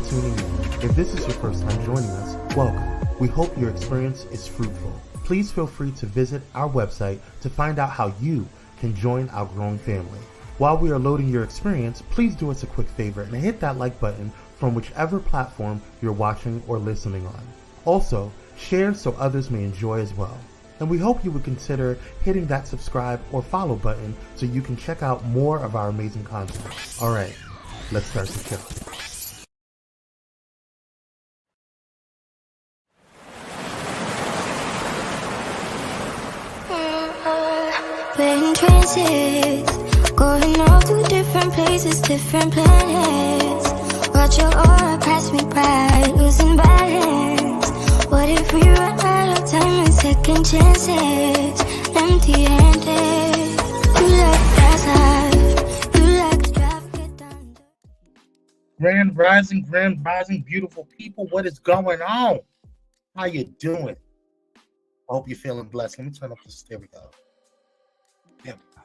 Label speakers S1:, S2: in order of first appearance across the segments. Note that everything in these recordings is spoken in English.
S1: for tuning in. If this is your first time joining us, welcome. We hope your experience is fruitful. Please feel free to visit our website to find out how you can join our growing family. While we are loading your experience, please do us a quick favor and hit that like button from whichever platform you're watching or listening on. Also, share so others may enjoy as well. And we hope you would consider hitting that subscribe or follow button so you can check out more of our amazing content. All right, let's start the show.
S2: We're in trances, going off to different places, different planets. Watch your aura pass me by, losing balance. What if we run out of time and second chances? Empty-handed, you like fast life, you like to drive, get done.
S3: Grand rising, beautiful people. What is going on? How you doing? I hope you're feeling blessed. Let me turn up this. There we go. There we go.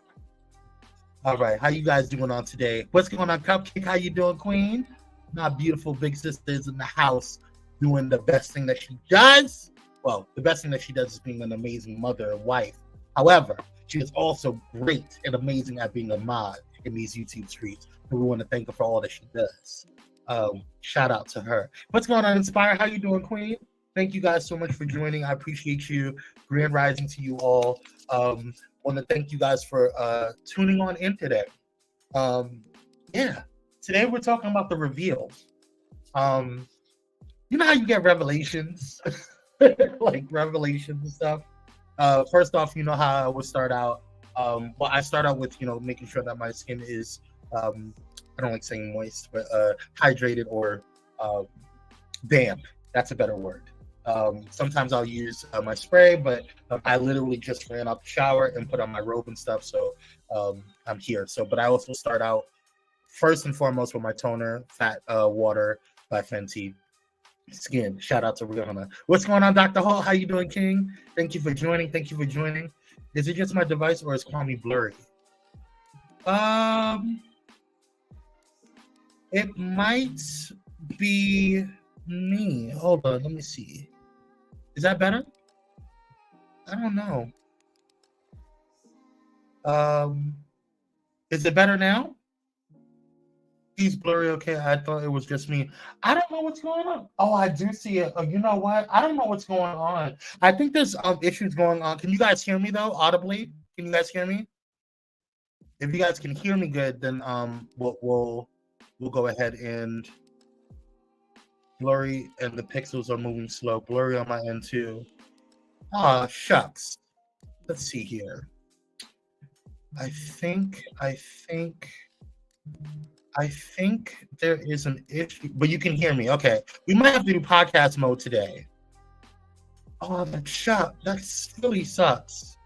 S3: All right, how you guys doing on today? What's going on, Cupcake? How you doing, Queen? My beautiful big sister is in the house doing the best thing that she does. Well, the best thing that she does is being an amazing mother and wife. However, she is also great and amazing at being a mod in these YouTube streets. And we want to thank her for all that she does. Shout out to her. What's going on, Inspire? How you doing, Queen? Thank you guys so much for joining. I appreciate you. Grand rising to you all. Want to thank you guys for tuning on in today. Yeah, today we're talking about the reveals. You know how you get revelations, like revelations and stuff. First off, you know how I would start out. Well, I start out with making sure that my skin is I don't like saying moist, but hydrated or damp. That's a better word. Sometimes I'll use my spray, but I literally just ran out the shower and put on my robe and stuff, so I'm here. But I also start out first and foremost with my toner, Fat Water by Fenty Skin. Shout out to Rihanna. What's going on, Dr. Hall? How you doing, King? Thank you for joining. Is it just my device or is Kwame blurry? It might be me. Hold on, let me see. Is that better? I don't know. Is it better now? He's blurry. Okay, I thought it was just me. I don't know what's going on. Oh, I do see it. Oh, you know what? I don't know what's going on. I think there's issues going on. Can you guys hear me though, audibly? Can you guys hear me? If you guys can hear me good, then we'll go ahead and blurry, and the pixels are moving slow. Blurry on my end too. Ah, shucks. Let's see here. I think there is an issue, but you can hear me. Okay, we might have to do podcast mode today. Oh, that really sucks.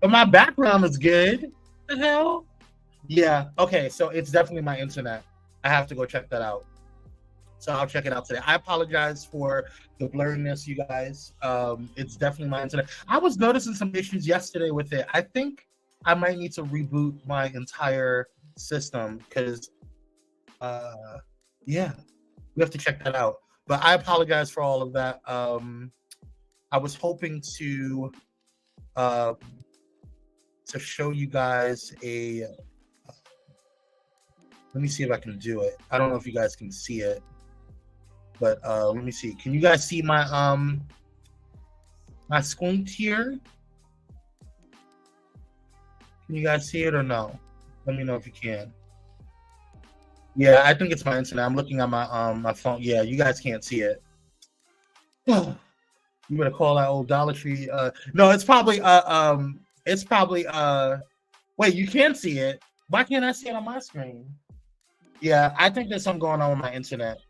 S3: But my background is good. The hell? Yeah. Okay, so it's definitely my internet. I have to go check that out. So I'll check it out today. I apologize for the blurriness, you guys. It's definitely my internet. I was noticing some issues yesterday with it. I think I might need to reboot my entire system because, yeah, we have to check that out. But I apologize for all of that. I was hoping to show you guys a. Let me see if I can do it. I don't know if you guys can see it. But let me see. Can you guys see my my squint here? Can you guys see it or no? Let me know if you can. Yeah, I think it's my internet. I'm looking at my my phone. Yeah, you guys can't see it. You better call that old Dollar Tree. No, it's probably wait, you can see it. Why can't I see it on my screen? Yeah, I think there's something going on with my internet.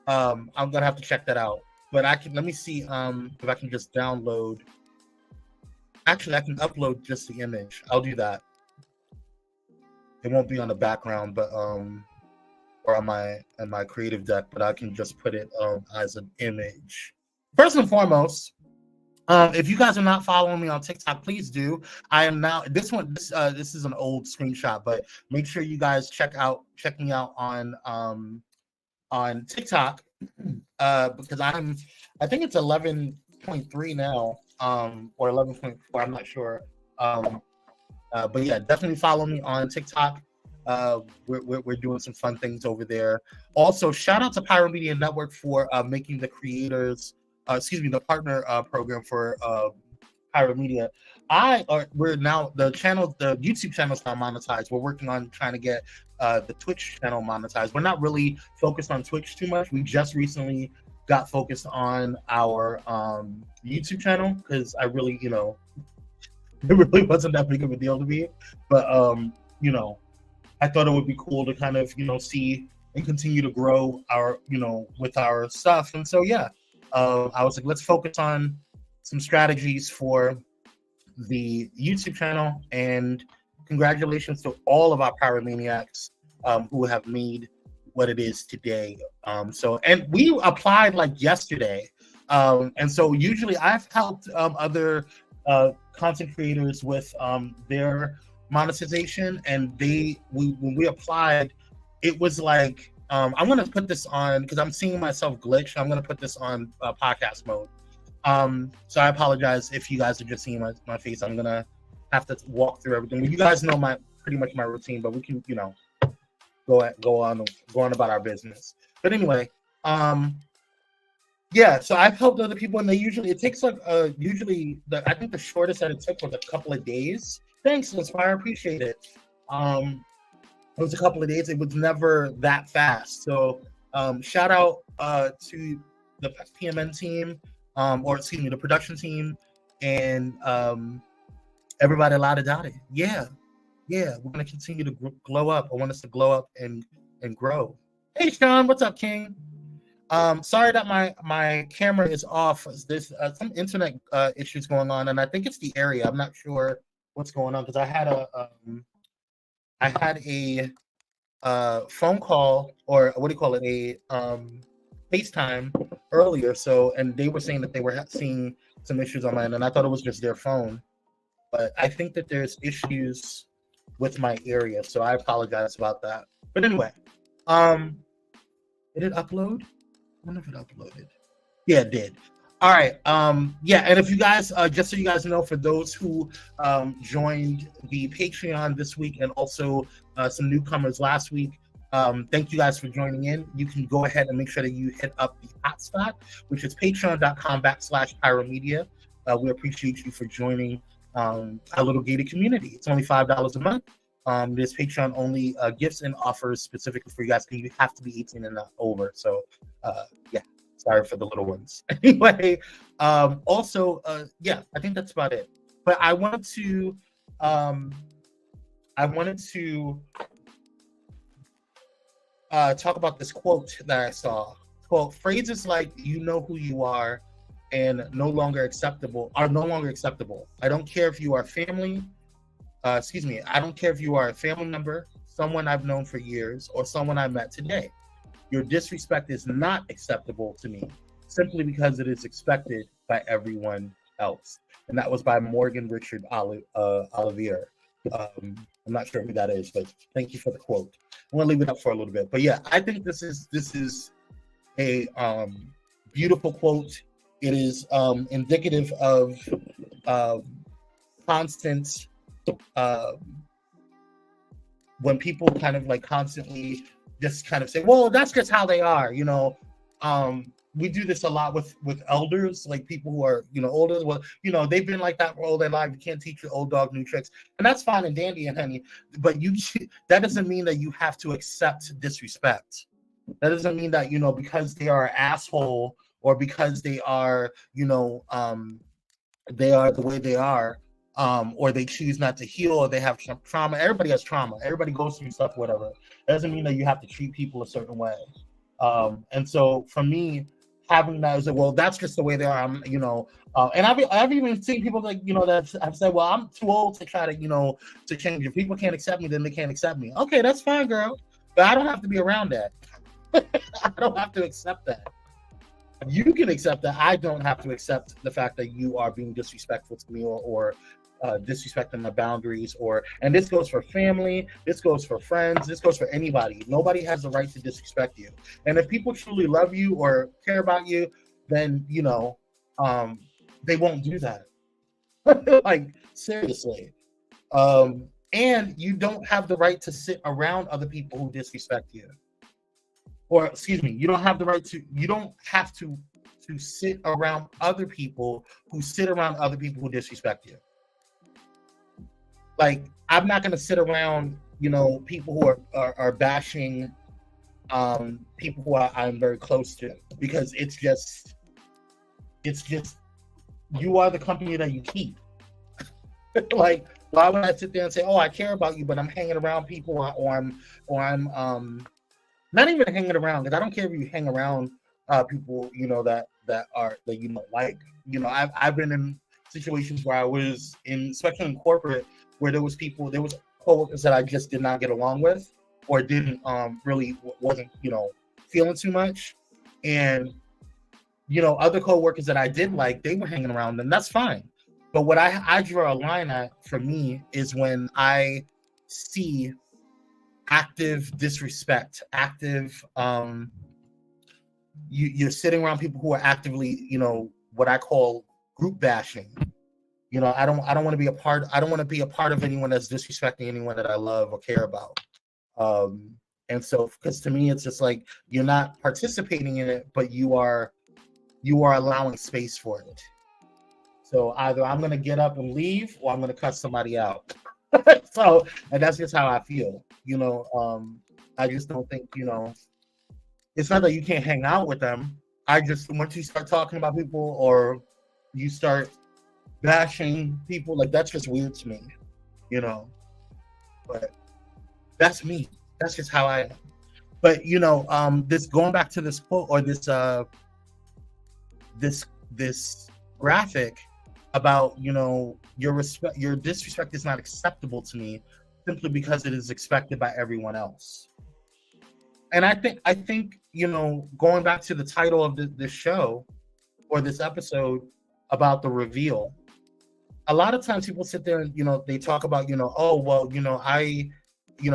S3: I'm gonna have to check that out. But let me see if I can just download. Actually, I can upload just the image. I'll do that. It won't be on the background, but or on my creative deck, but I can just put it as an image. First and foremost, if you guys are not following me on TikTok, please do. I am now. This is an old screenshot, but make sure you guys check me out on on TikTok, because I think it's 11.3 now, or 11.4. I'm not sure. But yeah, definitely follow me on TikTok. We're doing some fun things over there. Also, shout out to Pyro Media Network for making the the partner program for Pyro Media. We're now the YouTube channel is now monetized. We're working on trying to get the Twitch channel monetized. We're not really focused on Twitch too much. We just recently got focused on our YouTube channel because I really, it really wasn't that big of a deal to me. But I thought it would be cool to kind of, see and continue to grow our, with our stuff. And so, yeah, I was like, let's focus on some strategies for the YouTube channel. And congratulations to all of our pyromaniacs who have made what it is today. And we applied like yesterday. And so usually I've helped other content creators with their monetization, and when we applied, it was like I'm gonna put this on because I'm seeing myself glitch. I'm gonna put this on podcast mode. So I apologize if you guys are just seeing my face. I'm gonna have to walk through everything. You guys know pretty much my routine, but we can go on about our business. But anyway, yeah, so I've helped other people, and it takes like I think the shortest that it took was a couple of days. Thanks, Inspire, appreciate it. It was a couple of days. It was never that fast. So shout out to the PMN team, the production team, and everybody la-da-da-da. Yeah, we're gonna continue to glow up. I want us to glow up and grow. Hey, Sean, what's up, King? Sorry that my camera is off. There's some internet issues going on, and I think it's the area. I'm not sure what's going on because I had a phone call, or what do you call it, a FaceTime earlier. So, and they were saying that they were seeing some issues on my end, and I thought it was just their phone. But I think that there's issues with my area, so I apologize about that. But anyway, did it upload? I wonder if it uploaded. Yeah, it did. All right. Yeah, and if you guys, just so you guys know, for those who joined the Patreon this week and also some newcomers last week, thank you guys for joining in. You can go ahead and make sure that you hit up the hotspot, which is patreon.com/pyromedia. We appreciate you for joining our little gated community. It's only $5 a month. There's Patreon only gifts and offers specifically for you guys. You have to be 18 and over. So yeah, sorry for the little ones. Anyway, also, yeah, I think that's about it. But I wanted to talk about this quote that I saw. Quote, phrases like "you know who you are" and "no longer acceptable" are no longer acceptable. I don't care if you are family. I don't care if you are a family member, someone I've known for years, or someone I met today. Your disrespect is not acceptable to me, simply because it is expected by everyone else. And that was by Morgan Richard Olivier. I'm not sure who that is, but thank you for the quote. I'm gonna leave it up for a little bit. But yeah, I think this is a beautiful quote. It is indicative of constant. When people kind of like constantly just kind of say, well, that's just how they are, we do this a lot with elders, like people who are, older. Well, they've been like that for all their life. You can't teach your old dog new tricks, and that's fine and dandy and honey, but that doesn't mean that you have to accept disrespect. That doesn't mean that, because they are an asshole, or because they are, they are the way they are, or they choose not to heal, or they have trauma. Everybody has trauma. Everybody goes through stuff, whatever. That doesn't mean that you have to treat people a certain way. And so for me, having that is like, well, that's just the way they are. And I've even seen people like, that have said, well, I'm too old to try to, to change. If people can't accept me, then they can't accept me. Okay, that's fine, girl. But I don't have to be around that. I don't have to accept that. You can accept that. I don't have to accept the fact that you are being disrespectful to me or disrespecting my boundaries, and this goes for family, this goes for friends, this goes for anybody. Nobody has the right to disrespect you. And if people truly love you or care about you, then they won't do that. Like, seriously. And you don't have the right to sit around other people who disrespect you. Or excuse me, you don't have to sit around other people who disrespect you. Like, I'm not going to sit around, people who are bashing people who I'm very close to, because it's just you are the company that you keep. Like, why would I sit there and say, "Oh, I care about you," but I'm hanging around people, or I'm not even hanging around, because I don't care if you hang around people, that you don't like. I've been in situations where I was in, especially in corporate, where there was coworkers that I just did not get along with, or didn't really wasn't feeling too much, and other coworkers that I did like, they were hanging around, and that's fine. But what I draw a line at, for me, is when I see active disrespect, active you're sitting around people who are actively, what I call group bashing. I don't want to be a part. I don't want to be a part of anyone that's disrespecting anyone that I love or care about. And so, because to me, it's just like, you're not participating in it, but you are allowing space for it. So either I'm going to get up and leave, or I'm going to cut somebody out. So, and that's just how I feel. I just don't think, it's not that you can't hang out with them. Once you start talking about people, or you start bashing people, like, that's just weird to me, but that's me. That's just how I am. But, this, going back to this quote, or this graphic about, your disrespect is not acceptable to me, simply because it is expected by everyone else. And I think, going back to the title of this show, or this episode, about the reveal, a lot of times people sit there and, they talk about, oh, well,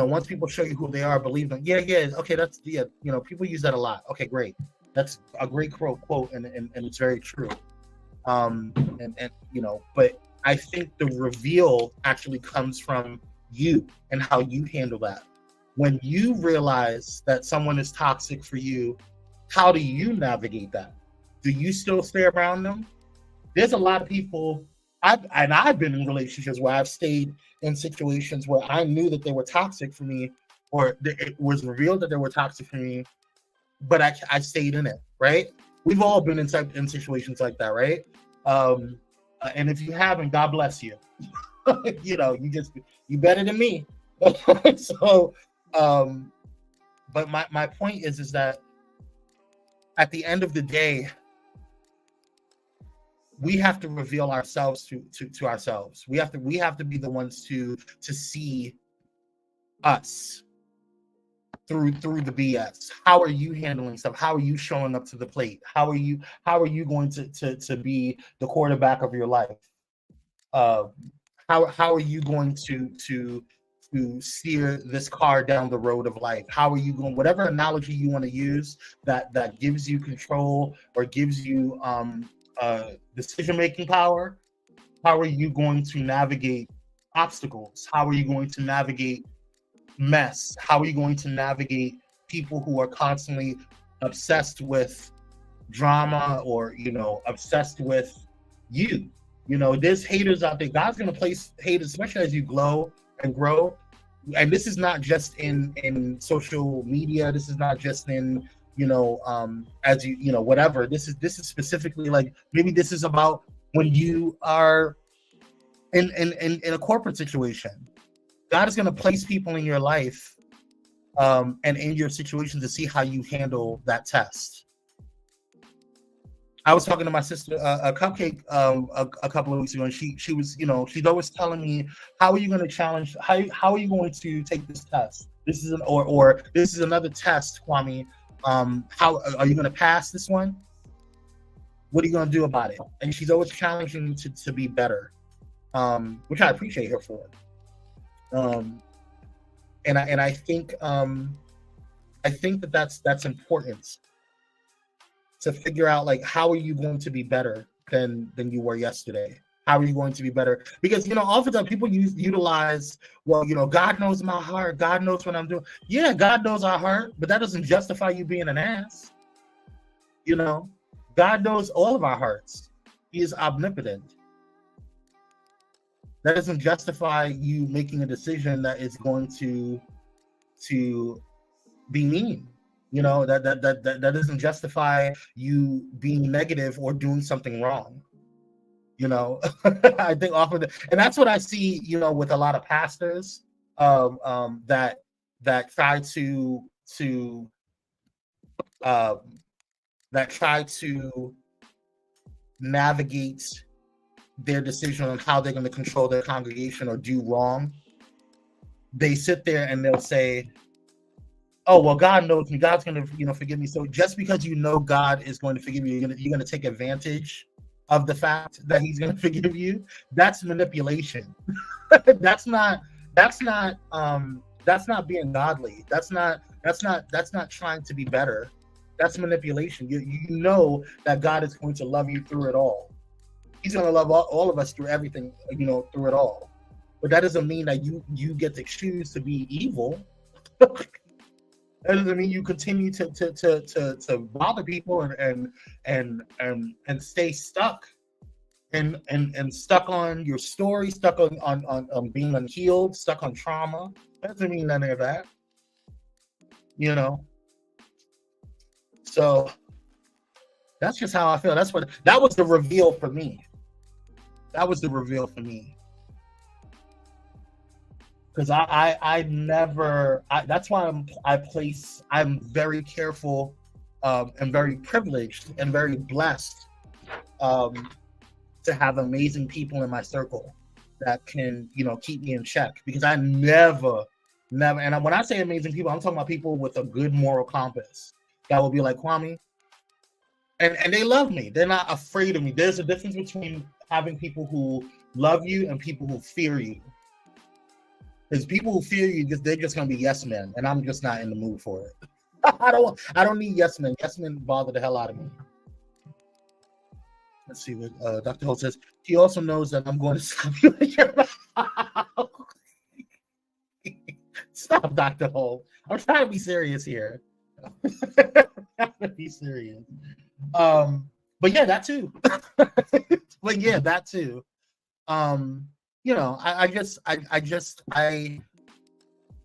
S3: once people show you who they are, believe them. Yeah. Okay. That's, people use that a lot. Okay, great. That's a great quote. And it's very true. But I think the reveal actually comes from you and how you handle that. When you realize that someone is toxic for you, how do you navigate that? Do you still stay around them? There's a lot of people, I've been in relationships where I've stayed in situations where I knew that they were toxic for me, or it was revealed that they were toxic for me, but I stayed in it, right? We've all been in situations like that, right? And if you haven't, God bless you. You better than me. So, but my point is that at the end of the day, we have to reveal ourselves to ourselves. We have to be the ones to see us through the BS. How are you handling stuff? How are you showing up to the plate? How are you going to be the quarterback of your life? How are you going to steer this car down the road of life? How are you going, whatever analogy you want to use that gives you control, or gives you decision-making power? How are you going to navigate obstacles? How are you going to navigate mess? How are you going to navigate people who are constantly obsessed with drama, or obsessed with you? There's haters out there. God's going to place haters, especially as you glow and grow. And this is not just in social media. This is not just in as whatever. This is specifically, like, maybe this is about when you are in a corporate situation. God is going to place people in your life and in your situation to see how you handle that test. I was talking to my sister, Cupcake, a couple of weeks ago, and she was, she's always telling me, how are you going to challenge? How are you going to take this test? This is or this is another test, Kwame. How are you going to pass this one? What are you going to do about it? And she's always challenging me to be better. which I appreciate her for. And I think that's important to figure out, like, how are you going to be better than you were yesterday? How are you going to be better? Because, oftentimes people utilize, well, God knows my heart. God knows what I'm doing. Yeah, God knows our heart, but that doesn't justify you being an ass. God knows all of our hearts. He is omnipotent. That doesn't justify you making a decision that is going to be mean. That doesn't justify you being negative or doing something wrong. I think often, and that's what I see, with a lot of pastors, that try to navigate their decision on how they're going to control their congregation or do wrong. They sit there and they'll say, oh, well, God knows me. God's going to, forgive me. So just because God is going to forgive you, you're going to take advantage of the fact that he's going to forgive you. That's manipulation. That's not being godly. That's not trying to be better. That's manipulation. You know that God is going to love you through it all. He's going to love all of us through everything, through it all. But that doesn't mean that you get to choose to be evil. That doesn't mean you continue to bother people and stay stuck and stuck on your story, stuck on being unhealed, stuck on trauma. That doesn't mean none of that. So that's just how I feel. That was the reveal for me. That was the reveal for me. Because that's why I'm very careful and very privileged and very blessed to have amazing people in my circle that can, keep me in check. Because I never, and when I say amazing people, I'm talking about people with a good moral compass that will be like, Kwame, and they love me. They're not afraid of me. There's a difference between having people who love you and people who fear you. Because people who fear you, they're just gonna be yes men, and I'm just not in the mood for it. I don't need yes men. Yes men bother the hell out of me. Let's see what Dr. Holt says. He also knows that I'm going to stop you in your mouth. Stop, Dr. Holt. I'm trying to be serious here. I'm trying to be serious. But yeah, that too.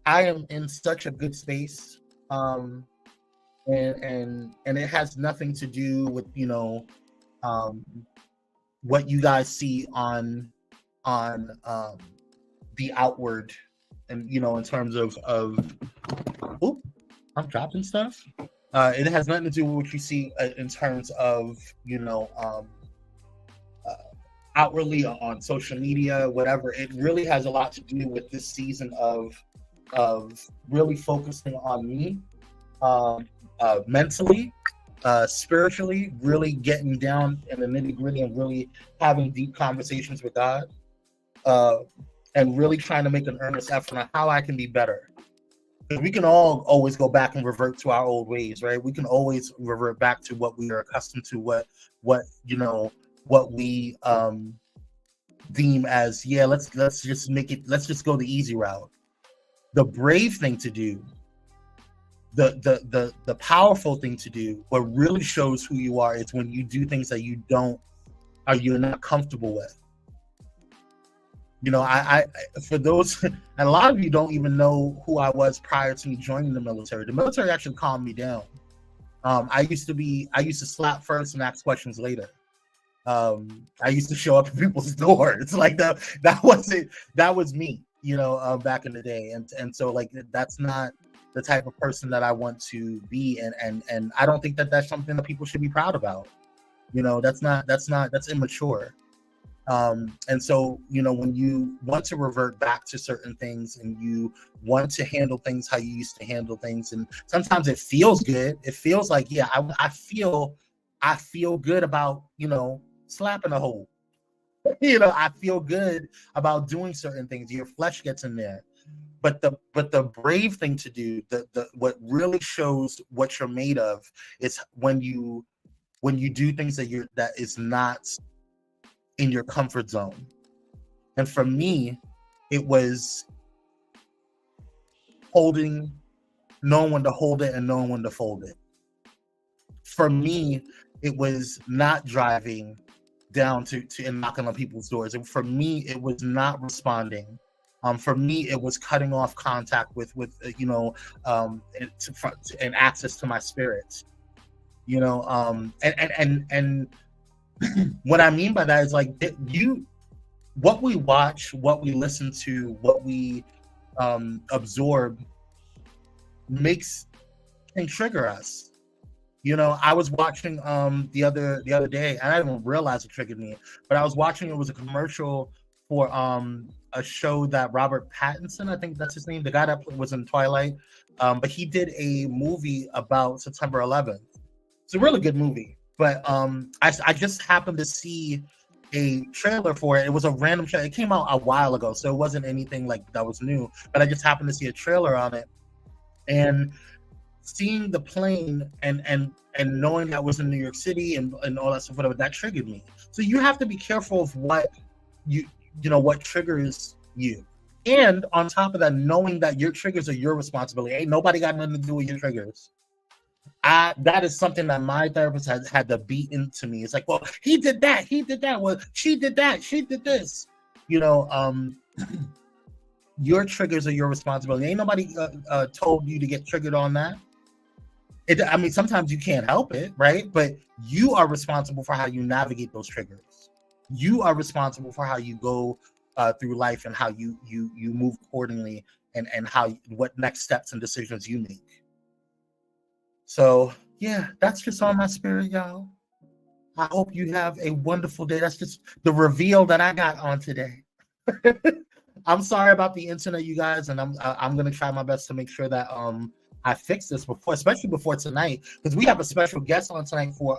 S3: I am in such a good space, and it has nothing to do with what you guys see on the outward, and in terms of I'm dropping stuff. It has nothing to do with what you see in terms of outwardly on social media, whatever. It really has a lot to do with this season of really focusing on me, mentally, spiritually, really getting down in the nitty-gritty and really having deep conversations with God, and really trying to make an earnest effort on how I can be better. We can all always go back and revert to our old ways, right? We can always revert back to what we are accustomed to, what we deem as, let's just go the easy route. The brave thing to do, the powerful thing to do, what really shows who you are, is when you do things that you're not comfortable with. I for those, and a lot of you don't even know who I was prior to me joining the military. The military actually calmed me down. I used to slap first and ask questions later. I used to show up at people's doors. Like that was me, back in the day. And so, like, that's not the type of person that I want to be. And I don't think that that's something that people should be proud about. That's immature. And so, when you want to revert back to certain things and you want to handle things how you used to handle things, and sometimes it feels good. It feels like, I feel good about, slapping a hole. I feel good about doing certain things. Your flesh gets in there. But the brave thing to do, the what really shows what you're made of is when you do things that is not in your comfort zone. And for me, it was knowing when to hold it and knowing when to fold it. For me, it was not driving down to and knocking on people's doors. And for me, it was not responding. For me, it was cutting off contact with and access to my spirit. And what I mean by that is like what we watch, what we listen to, what we absorb can trigger us. I was watching the other day, and I didn't realize it triggered me, but I was watching, it was a commercial for a show that Robert Pattinson, I think that's his name, the guy that was in Twilight, but he did a movie about September 11th. It's a really good movie, but I just happened to see a trailer for it. It was a random trailer. It came out a while ago, so it wasn't anything like that was new, but I just happened to see a trailer on it, and seeing the plane and knowing that was in New York City and all that stuff, whatever, that triggered me. So you have to be careful of what what triggers you. And on top of that, knowing that your triggers are your responsibility. Ain't nobody got nothing to do with your triggers. That is something that my therapist has had to beat into me. It's like, well, he did that. Well, she did that. She did this. Your triggers are your responsibility. Ain't nobody told you to get triggered on that. Sometimes you can't help it, right? But you are responsible for how you navigate those triggers. You are responsible for how you go through life and how you move accordingly, and what next steps and decisions you make. So yeah, that's just on my spirit, y'all. I hope you have a wonderful day. That's just the reveal that I got on today. I'm sorry about the internet, you guys, and I'm gonna try my best to make sure that I fix this especially before tonight, because we have a special guest on tonight for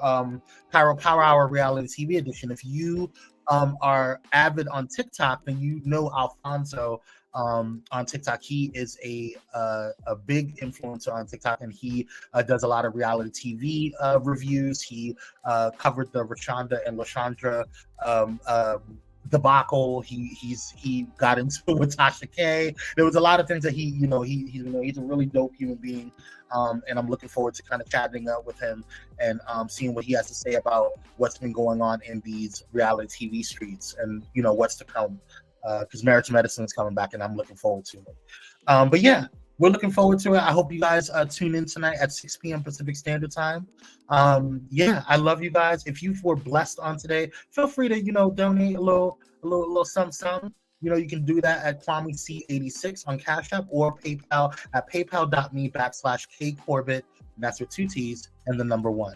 S3: Pyro Power Hour Reality TV Edition. If you are avid on TikTok, then you know Alfonso on TikTok. He is a big influencer on TikTok, and he does a lot of reality TV reviews. He covered the Rashonda and Lashandra debacle. He got into it with Tasha K. There was a lot of things that he's a really dope human being, and I'm looking forward to kind of chatting up with him and seeing what he has to say about what's been going on in these reality TV streets and what's to come, because Marriage Medicine is coming back and I'm looking forward to it. But yeah, we're looking forward to it. I hope you guys tune in tonight at 6 p.m. Pacific Standard Time. Yeah, I love you guys. If you were blessed on today, feel free to, donate a little something. You can do that at Kwame C86 on Cash App or PayPal at paypal.me/KCorbett. And that's with 2 T's and the number 1.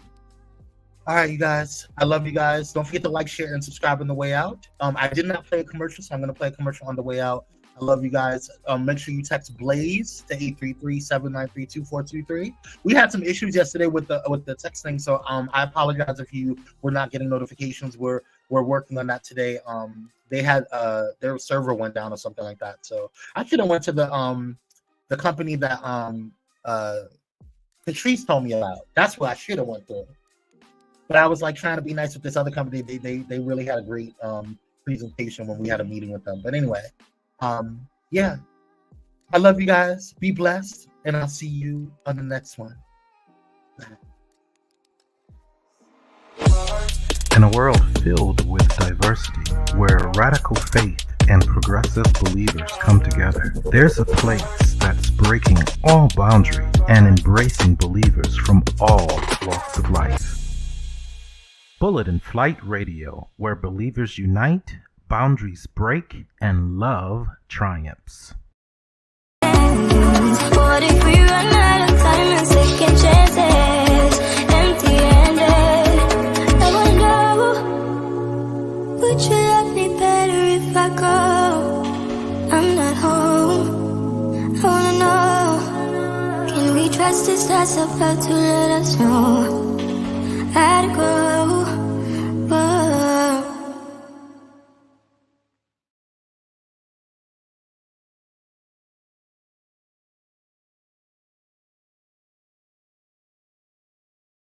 S3: All right, you guys. I love you guys. Don't forget to like, share, and subscribe on the way out. I did not play a commercial, so I'm going to play a commercial on the way out. I love you guys. Make sure you text Blaze to 833-793-2423. We had some issues yesterday with the texting, so I apologize if you were not getting notifications. We're working on that today. They had their server went down or something like that. So I should have went to the company that Patrice told me about. That's what I should have went to. But I was like trying to be nice with this other company. They really had a great presentation when we had a meeting with them. But anyway. Yeah, I love you guys. Be blessed, and I'll see you on the next one.
S1: In a world filled with diversity, where radical faith and progressive believers come together, there's a place that's breaking all boundaries and embracing believers from all walks of life. Bullet and Flight Radio, where believers unite, boundaries break, and love triumphs.
S2: What if we run out of time and second chances, empty-handed? I wanna know, would you love me better if I go? I'm not home. I wanna know, can we trust this that's about to let us know? I'd go.